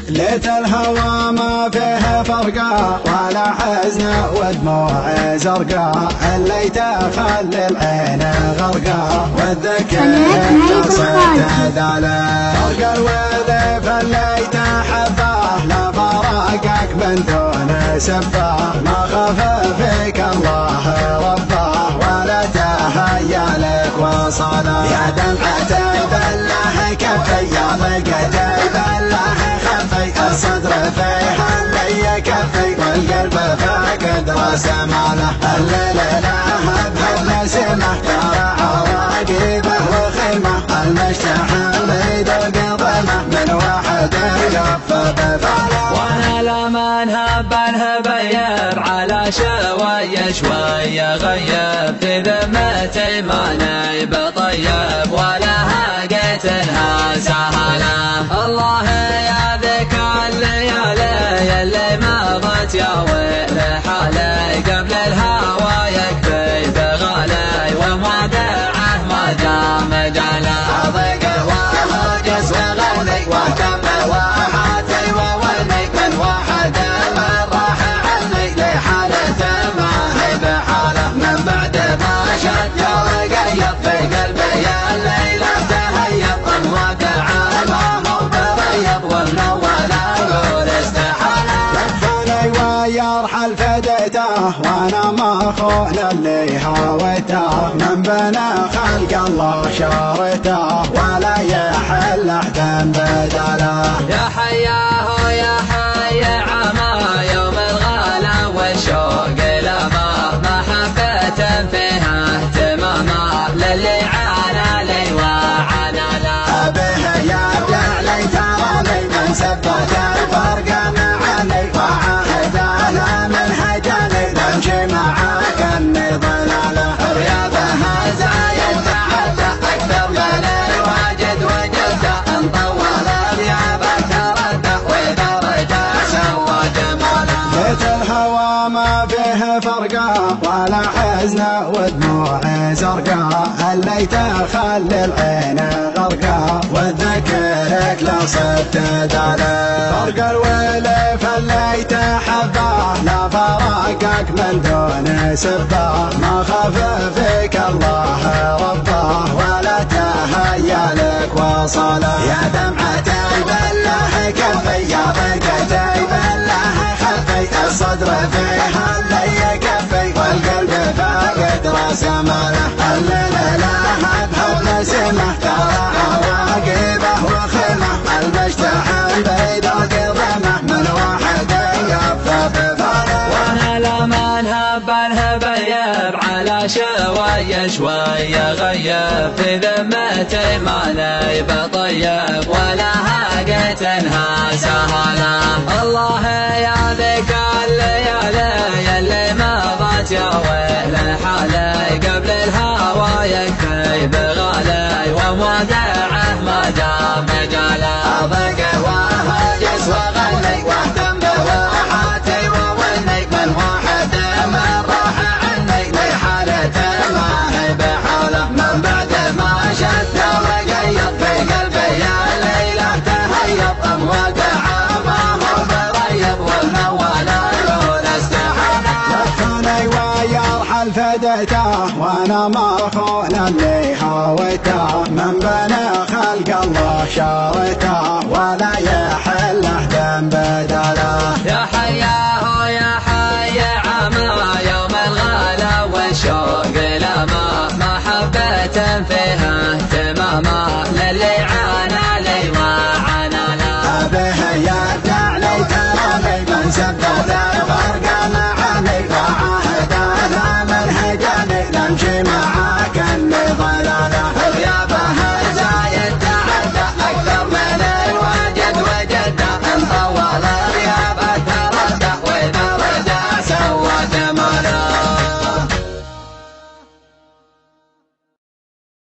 ليت الهوى ما فيه فرقة ولا حزن ودموع زرقاء، اللي تخلي العين غرقاء والذكر قصة داله. فرق الولف اللي تحبه لا فراقك من دون سبه، ما خاف فيك الله ربه ولا تهيأ لك وصله. يا دمعة بالله كفي يا ضيقة بالله خفي، الصدر فيها اللي يكفي والقلب فاقد راس ماله. الليل لها بهالنسمة ترى عواقبه وخيمة، المشتحن بيدق ظلمه من واحد يقف بفاله. وانا لما نهب نهبيب على شوية شوية غيب، في ذمتي ما نايب طيب ولا هاقتها سهلة. الله يا ذيك الليالي اللي مضت يا ويل حالي، قبل الهوى يكفي بغالي ومودعه ما دام جاله. أضيق وهجس وغني واهتم وحاتي وولي من واحد من راح عني لحالته ما هي بحاله. من بعد ما شد يرقيض في قلبي الليلة تهيب، المودع ما هو بريض والمول أقول استحاله. لفني ويرحل فديته وانا ما خون اللي هويته، من بنى خلق الله شارته ولا يحل احد بدله. يا حياه يا حي عما يوم الغلا والشوق لما، محبة فيها اهتماما للي عانى لي وعانى له. به يا بلعلي تراني من سبت الفرق معني، وعاهد انا من هجاني بمشي معاك اني ضلاله. رياضها زايد تعدى اكثر من الواجد وجده، ان طول ثيابك رده واذا رجع سوى جماله. بيت الهوى ما فيه فرقه ولا حزن ودموع زرقاء، اللي تخلي العين غرقاء والذكرك لا صدت داله. فرق الولف اللي تحبه لا فراقك من دون سبه، ما خاف فيك الله ربه ولا تهيأ لك وصله. يا دمعة بالله كفي يا ضيقة بالله خفي، الصدر فيها اللي يكفي والقلب فاقد راس ماله. الليل لها بهالنسمة ترى عواقبه وخيمة، المشتحن بيدق ظلمه من واحد يقف بفاله. وانا لما نهب نهبيب على شوية شوية غيب، في ذمتي ما نايب طيب ولا هاقتها سهلة. الله يا ذيك الليالي اللي مضت يا ويل حالي، قبل الهوى يكفي بغالي ومودعه ما دام جاله. أضيق وهجس وغني واهتم بواحاتي وولي من واحد من راح عني لحالته ما هي بحاله. من بعد ما شد رقيض في قلبي الليلة تهيب، المودع ما هو بريض والمول أقول استحاله. لفني ويرحل فديته وانا ما خون اللي هويته، من بنى خلق الله شارته ولا يحل احد بدله. يا حياه يا حي عما يوم الغلا والشوق لما، محبة